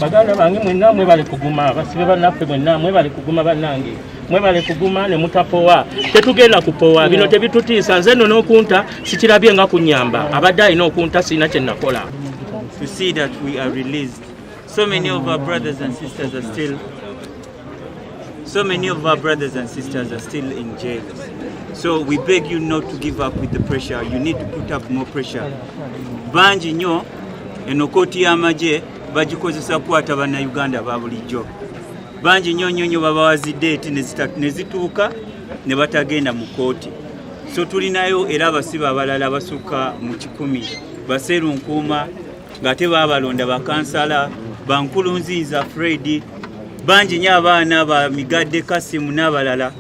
baganda bange mwenna mwebale kuguma basibe bannaffe mwenna mwebale kuguma bannange mwebale kuguma ne mutapowa tetugenda kupowa bino tebitutiisa nze nno n'okunta sikirabye nga kunyamba abadde alina okunta sirina kye nakola. To see that we are released. So many of our brothers and sisters are still in jail. So we beg you not to give up with the pressure. You need to put up more pressure. Banji nnyo eno kooti y'amagye bagikozesa kukwata bannayuganda ba bulijjo. Banji nnyo babawazidde eti ne zituuka ne batagenda mu kooti. So tulinayo era abasibe abalala abasukka mu 100 Baserunkuuma ng'ate baabalonda bakansala Bankulunziza Fred banji nnyo abaana ba Migadde Kasimu n'abalala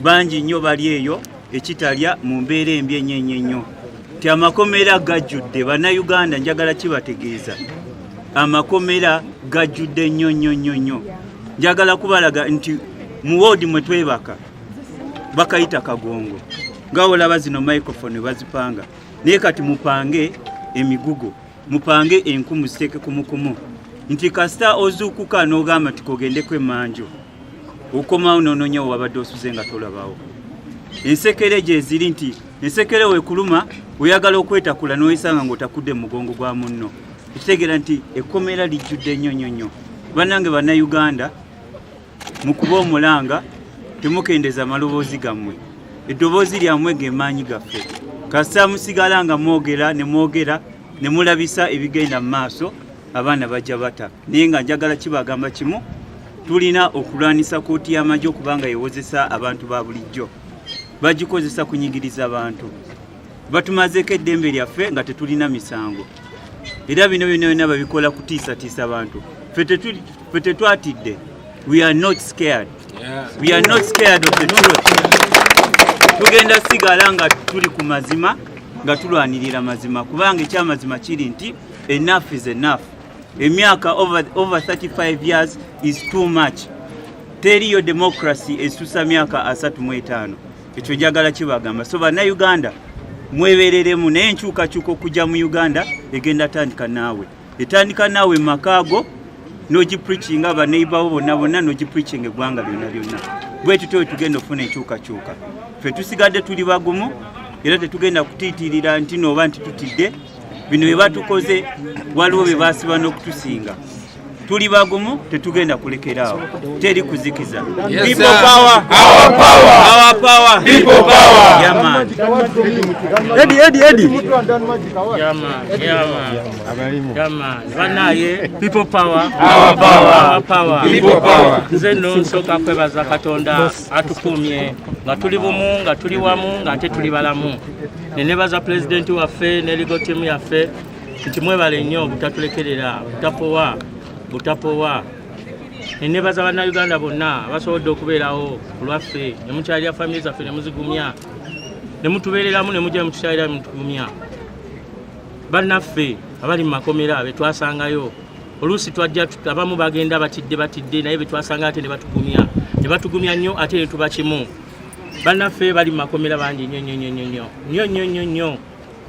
banji nnyo bali eyo ekitalya mu mbeera embi ennyo. Ti amakomera gajjudde bannayuganda njagala kibategeeza amakomera gajjudde nnyo. Njagala kubalaga nti mu woodi mwe twebaka bakayita Kagongo nga olaba zino microphone bazipanga naye kati mupange emigugo mupange enkumu ziteeke kumukumu nti kasita ozuukuka n'ogamba tikogendeko emanjo okomawo noononya wabadde osuze nga tolabawo. Ensekere gye ziri nti ensekere wekuluma oyagala okwetakula n'oyisanga ng'otakudde mu mugongo gwa munno ekitegeera nti ekkomera lijjudde nnyo. Bannange bannayuganda mukuba omulanga temukendeza maloboozi gammwe eddoboozi lyammwe gemaanyi gaffe kasita musigala nga mwogera ne mulabisa ebigenda mu maaso abaana bajja bata. Naye nga njagala kibagamba kimu tulina okulwanisa kooti y'amagye okubanga yewozesa abantu ba bulijjo bagikozesa kunyigiriza abantu batumazeeko eddembe lyaffe nga tetulina misango era bino byonna babikola kutiisatiisa abantu ffe tetwatidde. We are not scared. We are not scared of the truth. Tugenda sigala nga tuli ku mazima nga tulwanirira mazima kubanga ekyamazima kiri nti enough is enough. Emyaka over 35 years is too much. Teriyo democracy esusa myaka 35. Ekyo njagala kibagamba. So bannayuganda mwebereremu naye enkyukakyuka okujja mu Uganda egenda tandika naawe. Etandika naawe makaago noji preaching aba neighbor bo bonna noji preaching eggwanga lyonna. Bwe tutyo tugenda okufuna enkyukakyuka. Ffe tusigadde tuli bagumu era tetugenda kutiitirira nti nooba nti tutidde bino bye batukoze waliwo bye baasiba n'okutusinga. Tuli bagumu tetugenda kulekeraawo teri kuzikiza. People power, our power, our power, people power. Yeah man. Eddie. Yeah man. Banaye people power, our power, people power. Nze no nsoka kwebaza Katonda atukumye nga tuli bumu nga tuli wamu nga ate tuli balamu. Nenebaza president waffe ne legal team yaffe nti mwebale nnyo butatulekerera butapowa. Nenebaza bannayuganda bonna abasobodde okubeerawo ku lwaffe ne mukyalira family zaffe ne muzigumya ne mutubeereramu ne mujja mutukyalira mutugumya. Bannaffe abali mu makomera be twasangayo oluusi twajja abamu bagenda batidde naye be twasanga ate ne batugumya nnyo ate ne tuba kimu. Bannaffe bali mu makomera bangi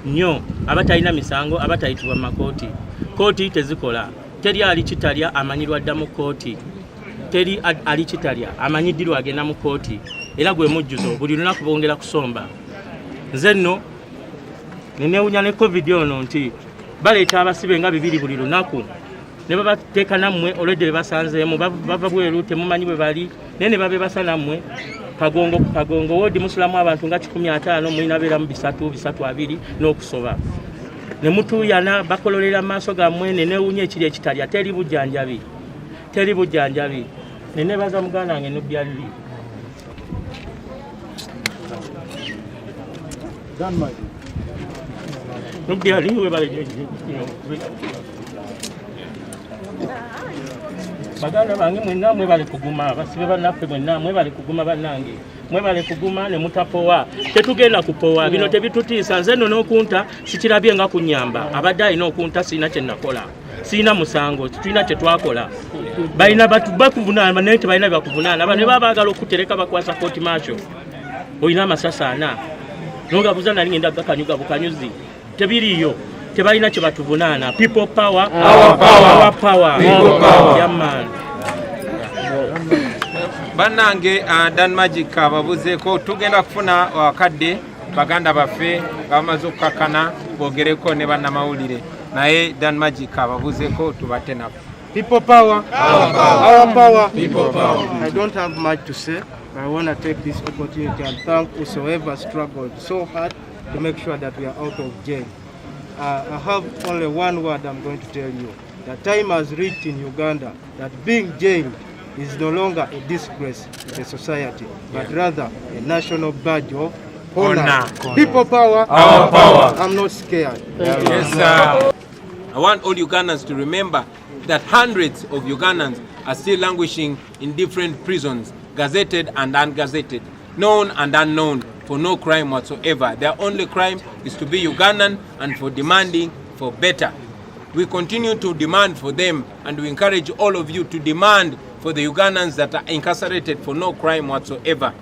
nnyo abatalina misango abatayitibwa mu makooti. Kooti tezikola. Teri ali kitalya amanyirwa dda mu kooti. Teri ali kitalya amanyiddirwa agenda mu kooti. Era gwe mujjuzo buli lunaku bongera kusomba. Nze nno nenewunya ne covid ono nti baleeta abasibe nga 2 buli lunaku ne babateeka nammwe olwedde be basanzeemu bava bweru temumanyi bwe bali naye ne babebasa nammwe Kagongo woodi musulamu abantu nga 15 mulina beeramu 3 n'okusoba. Ne mutuyana bakololera maaso gammwe ne newunya ekiri ekitalya teri bujjanjabi. Ne nebaza muganda wange Nubyaliri. Nubyaliri we bale baganda bange mwenna mwebale kuguma basibe bannaffe mwenna mwebale kuguma bannange mwebale kuguma ne mutapowa tetugenda kupowa bino tebitutiisa nze nno n'okunta sikirabye nga kunyamba abadde alina okunta sirina kye nakola sirina musango tulina kye twakola balina bakuvunaana naye tebalina byakuvunaana ne baba baagala okutereka bakwasa kooti maacho olina amasasi 4 nonga buzana ngenda gakanyuga bukanyuzi tebiriyo tebalina kye batuvunaana. People power, our power. People power. Yeah, man. Bannange Dan Magic ababuzeeko tugenda kufuna wakadde baganda baffe bamaze okukakana bogereko ne bannamawulire naye Dan Magic ababuzeeko tubate nabo. People power, our power. People power. I don't have much to say. I want to take this opportunity and thank whosoever struggled so hard to make sure that we are out of jail. I have only one word I'm going to tell you. The time has reached in Uganda that being jailed is no longer a disgrace to the society, but rather a national badge of honor. People power, our power. I'm not scared. Yes, sir. I want all Ugandans to remember that hundreds of Ugandans are still languishing in different prisons, gazetted and ungazetted, known and unknown, for no crime whatsoever. Their only crime is to be Ugandan and for demanding for better. We continue to demand for them, and we encourage all of you to demand for the Ugandans that are incarcerated for no crime whatsoever.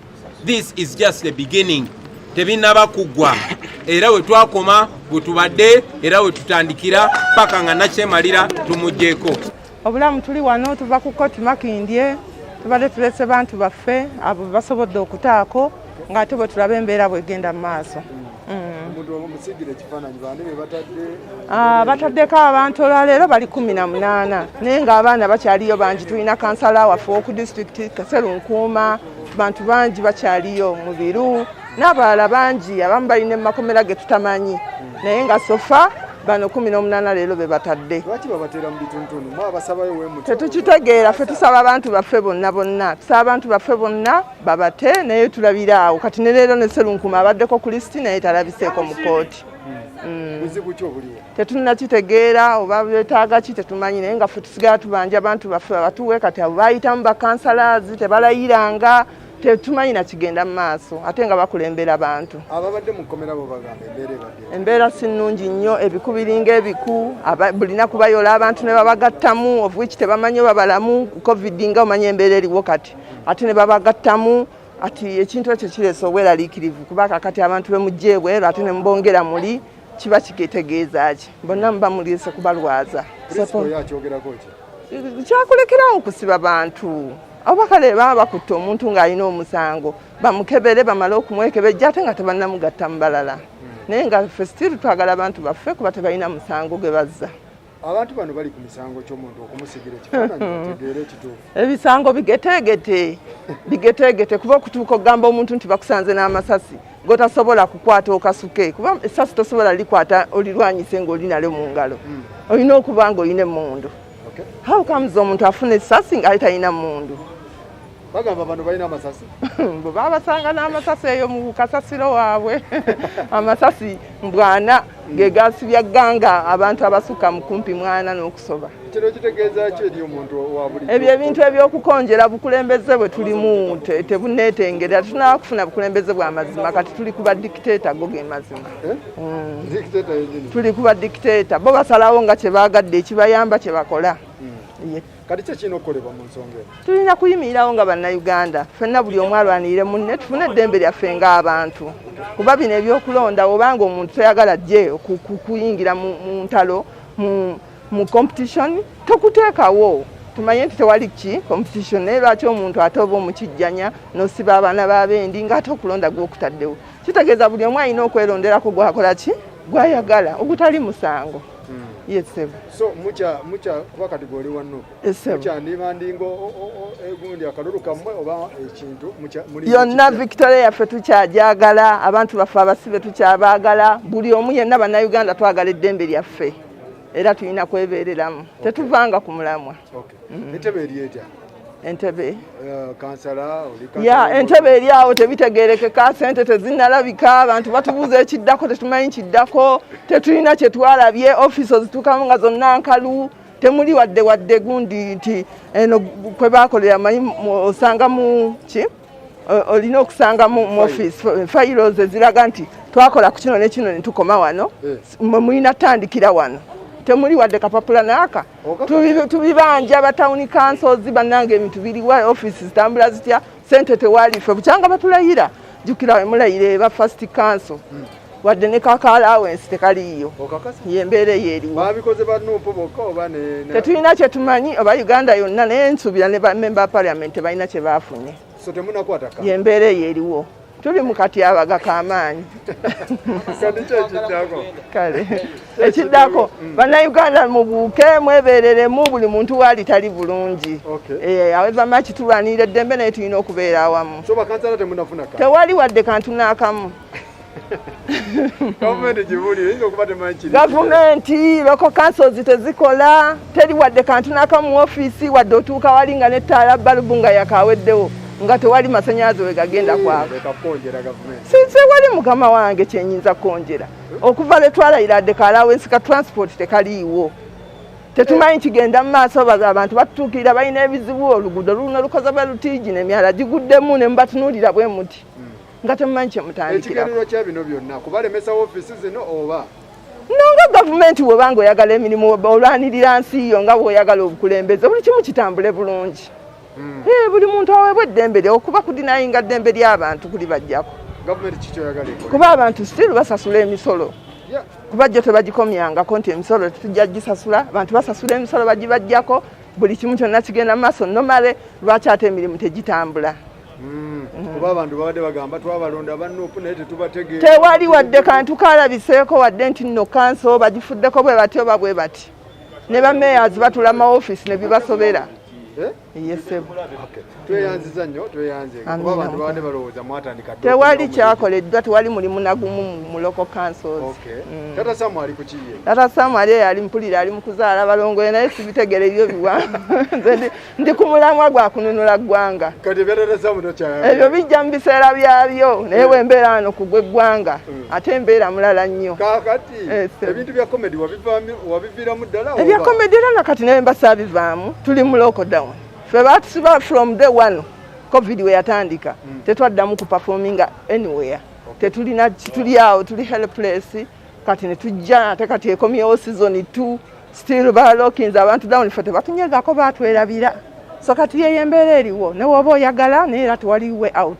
This is just the beginning. Tebinaba kugwa era we twakoma bwe tubadde era we tutandikira paka nga nakyemalira tumujjeeko. Obulamu tuli wano tuva ku koti Makindye tubadde tulese bantu baffe abo basobodde okutaako ng'ate bwe tulaba embeera bwegenda mu maaso. Bataddeko abantu olwaleero bali 18 naye ng'abaana bakyaliyo bangi. Tulina kansala waffe ku disitulikiti Kaserunkuuma, bantu bangi bakyaliyo mu biru n'abalala bangi abamu balina emakomera ge tutamanyi naye nga sofa bano 18 leero be batadde. Tetukitegeera ffe tusaba abantu baffe bonna tusaba abantu baffe bonna babate naye tulabira awo kati ne leero ne Serunkuuma abaddeko ku lisiti naye talabiseeko mu kooti. Tetunnakitegeera oba beetaaga ki tetumanyi naye nga ffe tusigala tubanja abantu baffe babatuwe kati abo bayitamu bakansalazi tebalayiranga tetumanyi na kigenda mu maaso ate nga bakulembera abantu. Ababadde mu kkomera bo bagamba embeera si nnungi nnyo ebikubiringa ebiku bulina kubayola abantu ne babagattamu of which tebamanyi babalamu covid nga omanyi embeera eriwo kati ate ne babagattamu ati ekintu ekyo kireese obweraliikirivu kuba kati abantu bemugjeebwe ate ne mbongera muli kiba kiketegeeza ki bonna muba muliise kubalwaza. Kyakulekerawo okusiba bantu abakale baba bakutte omuntu ng'alina omusango bamukebere bamale okumwekebejja ate nga tebannamugatta mu balala naye nga ffe still twagala abantu baffe kuba tebalina musango gwe bazza. Abantu bano bali ku misango ky'omuntu okumusigira ekifaananyi bategeere ekituufu. Ebisango bigeteegete kuba okutuuka okugamba omuntu nti bakusanze n'amasasi gotasobola kukwata okasuke kuba essasi tosobola likwata olirwanyise ng'olinalo mu ngalo olina okuba ng'olina emmundu. How comes omuntu afuna essasi nga talina mmundu? Bagamba bano balina amasasi. Bwe babasanga n'amasasi eyo mu kasasiro waabwe amasasi mbwana ge gasibya gganga abantu abasukka mu kumpi mwana n'okusoba. Kino kitegeeza ki eri omuntu wa buli ebyo ebintu ebyokukonjera bukulembeze bwe tulimu tebunneetengerera tunaba kufuna bukulembeze bwa mazima kati tuli ku badikiteeta go ge mazima. Tuli ku badikiteeta bo basalawo nga kye baagadde ekibayamba kye bakola. Kati kye kirina okukolebwa mu nsonga eyo? Tulina kuyimirirawo nga bannayuganda ffenna buli omu alwanirire munne tufune eddembe lyaffe ng'abantu kuba bino ebyokulonda obanga omuntu toyagala ajje kuyingira mu ntalo mu competition tokuteekawo tumanye nti tewali ki competition naye lwaki omuntu ate oba omukijjanya n'osiba abaana b'abendi ng'ate okulonda gw'okutaddewo kitegeeza buli omu alina okweronderako gwakola ki gwayagala ogutali musango. Yes, sir. So mucha kuba kategori wano. Yes, sir. Mucha ndibandingo egundi akalulu kamwe oba ekintu mucha muri. Yonna Victoria yaffe tukyajagala abantu baffe abasibe tukyabagala buli omu yenna bannayuganda twagala eddembe lyaffe era tulina kwebeereramu tetuvanga ku mulamwa. Okay. Entebe eri etya? Entebe kansala entebe eri awo tebitegeerekeka sente tezinnalabika abantu batubuuza ekiddako tetumanyi kiddako tetulina kye twalabye ofiisi ozituukamu nga zonna nkalu temuli wadde gundi nti eno kwe baakolera manyi osanga mu ki olina okusanga mu ofiisi fayiro ze ziraga nti twakola ku kino ne kino ne tukoma wano mulina tandikira wano temuli wadde kapapula naaka tubibanja batawuni kansozi bannange ebintu biriwa ofiisi zitambula zitya sente tewali ffe bukyanga batulayira jukira emulayire eba first council wadde ne kakala awensi tekaliyo yembeera eriwo babikoze banuupu bokka oba tetulina kye tumanyi oba Uganda yonna naye nsuubira ne member parliament tebalina kye baafunye so temunakwata yembeera eriwo tuli mu katyabaga k'amaanyi kale ekiddako bannayuganda mubuuke mwebeereremu buli muntu waali tali bulungi aweva kitulwanirira eddembe naye tulina okubeera awamu tewali wadde kantu n'akamu gavumenti local councils tezikola teri wadde kantu n'akamu mu ofiisi wadde otuuka wali nga nettaala balubu nga yakaweddewo nga tewali masanyazi we gagenda kwaka wali mukama wange kyenyinza kwonjera okuva letwalayira dekalawensi ka transport tekaliiwo tetumanyi kigenda mu maaso baza abantu batutuukirira balina ebizibu oluguudo luno lukoza balutiigi n'emyala giguddemu ne mubatunuulira bwe muti nga temumanyi kyemutandikirako ekigendererwa kya bino byonna kubalemesa ofiisi zino oba nonga gavumenti bw'obanga oyagala emirimu olwanirira nsi yo nga bw'oyagala obukulembeze buli kimu kitambule bulungi buli muntu aweebwa eddembe okuba kudinayinga ddembe ly'abantu kuli bajjako kuba abantu still basasula emisolo kuba jjo tebagikomyangako nti emisolo tetujja gisasula abantu basasula emisolo bagibajjako buli kimu kyonna kigenda mu maaso nomale lwaki ate emirimu tegitambula kuba abantu babadde bagamba twabalonda bannuupu naye tetubategeera tewali wadde kantu kalabiseeko wadde nti nno kanso bagifuddeko bwe bati oba bwe bati ne bameyazi batula mu ofiisi ne bibasobera yesebo tweyanziza nnyo tweyanze kuba abantu babadde balowooza mwatandika tewali kyakoleddwa tewali mulimu nagumu mu local councils tata Samu ali ku kiye tata Samu ali ali mpulira ali mu kuzaala balongoye naye sibitegere ebyo biwanga ndi ku mulamwa gwa kununula ggwanga kati tata Samu tokyaya ebyo bijja mu biseera byabyo naye wembeera wano ku gwe ggwanga ate embeera mulala nnyo kakati ebintu bya comedy wabiviiramu ddala ebya comedy era nakati naye mbasaabivaamu tuli mu lockdown ffe baatusiba from day one covid we yatandika tetwaddamu ku performinga anywhere tetulina tuli awo tuli helpless kati ne tujja ate kati ekomyewo season 2 still balookinze abantu down ffe tebatunyegako baatwerabira so kati yeyo embeera eriwo ne woba oyagala naye era tewaliwe out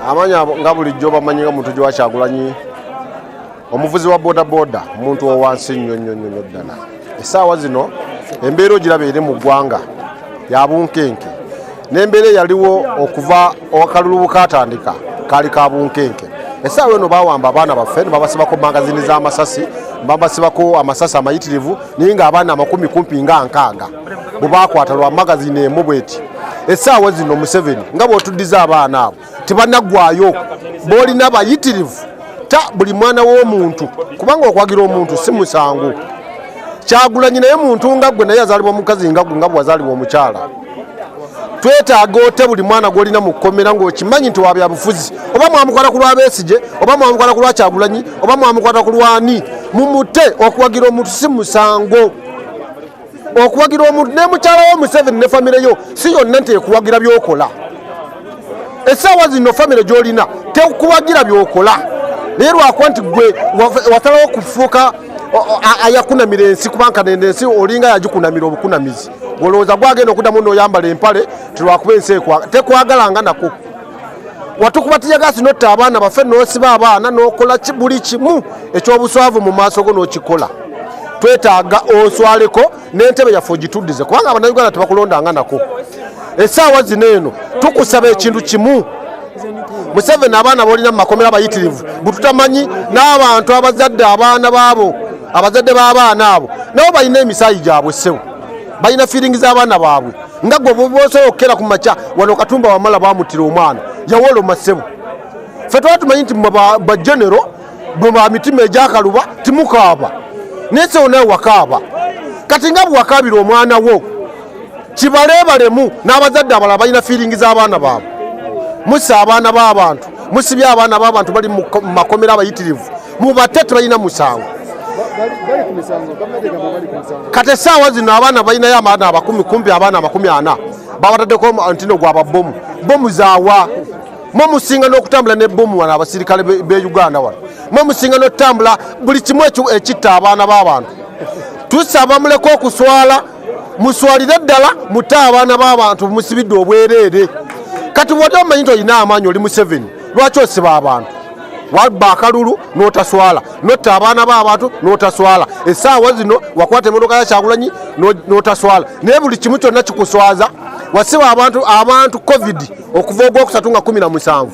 amanya nga bulijjo bamanyinga muntu gye Kyagulanyi omuvuzi wa bodaboda muntu owansi nnyo ddala essaawa zino embeera ogiraba eri mu ggwanga ya bunkenke n'embeera yaliwo okuva akalulu bukatandika kali ka bunkenke essaawa eno bawamba abaana baffe ne babasibako magazini z'amasasi babasibako amasasi amayitirivu naye nga abaana amakumi kumpi nga nkaaga bwe bakwata lwa magazini emu bweti essaawa zino Museveni nga bw'otuddiza abaana abo tebanaggwayo b'olina bayitirivu ta buli mwana w'omuntu kubanga okwagira omuntu si musango Kyagulanyi naye muntu nga gwe naye yazaalibwa mukazi nga gwe nga bwazaalibwa omukyala twetaaga ote buli mwana gw'olina mu kkomera ng'okimanyi nti wa byabufuzi oba mwamukwata ku lwa Besigye oba mwamukwata ku lwa Kyagulanyi oba mwamukwata ku lwani mumute okuwagira omuntu si musango okuwagira omuntu ne mukyala wo Museveni ne famire yo si yonna nti ekuwagira by'okola essaawa zino famire gy'olina tekuwagira by'okola naye lwakuba nti gwe wasalawo kufuuka ayakunamira ensi kubanka nensi olinga yagikunamira obukunamizi olowooza gwagenda okuddamu n'oyambala empale tilwakuba ensi tekwagalanga nako watukuba tiyagasi notta abaana baffe n'osiba abaana n'okola buli kimu eky'obuswavu mu maaso go n'okikola twetaaga oswaleko n'entebe yaffe ogituddize kubanga abannayuganda tebakulondanga nako essaawa zino eno tukusaba ekintu kimu Museveni abaana b'olina mu makomera abayitirivu bututamanyi n'abantu abazadde abaana baabo abazadde b'abaana abo nabo balina emisaayi gyabwe ssebo balina feeling z'abaana baabwe nga gwe bwosobola okukera ku makya wano Katumba Wamala baamutira omwana yawoloma ssebo ffe twaba tumanyi nti bagenero bwe ba mitima egyakaluba timukaaba naye sewo naye wakaaba kati nga bwe wakaabira omwana wo kibaleebalemu n'abazadde abalala balina feeling z'abaana baabwe musa abaana b'abantu musibye abaana b'abantu bali mu makomera abayitirivu mubate tebalina musango kati essaawa zino abaana balinayo abaana abakumi kumpi abaana amakumi 40 babataddeko ntino gwaba bomu zaawa mwe musinga n'okutambula ne bomu wano abasirikale be Uganda wano mwe musinga n'okutambula buli kimu ekitta abaana b'abantu tusaba muleko okuswala muswalire ddala mutte abaana b'abantu musibidde obwereere kati bw'oti omanyi nti olina amaanyi oli Museveni lwaki osiba abantu wabba akalulu n'otaswala notta abaana b'abantu n'otaswala essaawa zino wakwata emmotoka ya Kyagulanyi n'otaswala naye buli kimu kyonna kikuswaza wasiba abantu covid okuva ogwokusatu nga 17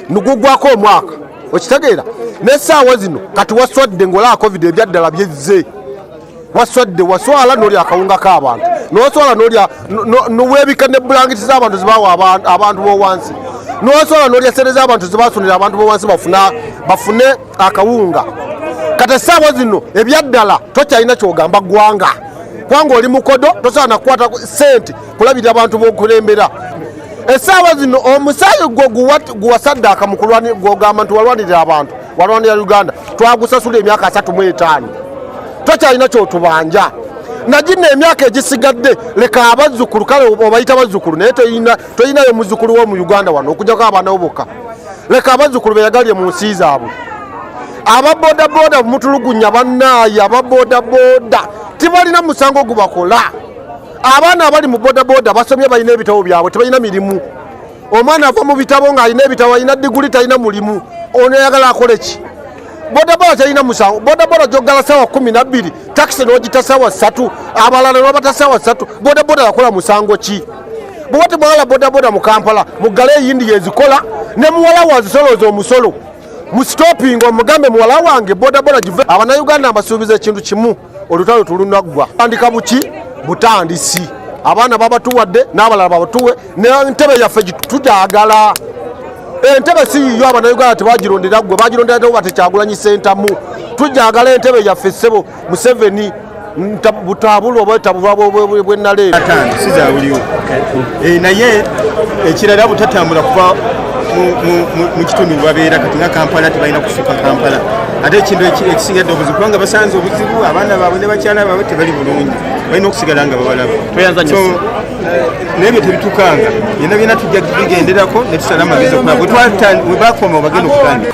nugugwako omwaka okitegeera n'essaawa zino kati waswadde ng'olaba covid ebyaddala byezze waswadde waswala n'olya akawunga k'abantu n'oswala n'olya n'weebika ne bulangiti z'abantu zibawa abantu b'owansi n'oswala n'olya sente z'abantu zibasunira abantu b'owansi bafune akawunga kati essaawa zino ebyaddala tokyalina kyogamba ggwanga kubanga oli mukodo tosobola nakukwata sente kulabira abantu b'okulembera essaawa zino omusaayi guwasaddaaka mu gwogamba nti walwanirira abantu walwanirira Uganda twagusasula emyaka 35 tokyalina kyotubanja nagina emyaka egisigadde leka abazzukulu kale obayita bazzukulu naye toyinayo muzzukulu wo mu Uganda wano okujjako abaana bo bokka leka abazzukulu beyagalye mu nsi zaabwe ababodaboda mutulugunya bannaayi ababodaboda tibalina musango gubakola abaana abali mu bodaboda basomye balina ebitabo byabwe tebalina mirimu omwana ava mu bitabo ng'alina ebitabo alina diguli talina mulimu ono yagala akole ki bodaboda talina musango bodaboda gyogala sawa 12 taxi n'ogita sawa 3 abalala n'obata sawa 3 bodaboda yakola musango ki bwati mwala bodaboda mu Kampala mugale eyindi yezikola ne muwala wazisolooza omusolo mu stopping omugambe muwala wange bodaboda give Abannayuganda abasuubiza ekintu kimu olutalo tulunaggwa andika buki butandisi abaana babatuwadde n'abalala babatuwe n'entebe yaffe tujagala entebe si yiyo Abannayuganda tebagirondera ggwe bagirondera tewo bate Kyagulanyi sentamu tujagala entebe yaffe ssebo Museveni butabula oba tabulwa bwennaleero sizawuliwo naye ekirala butatambula kuva mu kitundu babeera kati nga Kampala tebalina kusuka Kampala ate ekintu ekisigadde obuzibu kubanga basanze obuzibu abaana baabwe ne bakyala baabwe tebali bulungi balina okusigala nga babalaba nebyo tebitukanga byonna byonna tujja bigenderako ne tusala amagezi okulaba bwe bakoma bagenda okutandika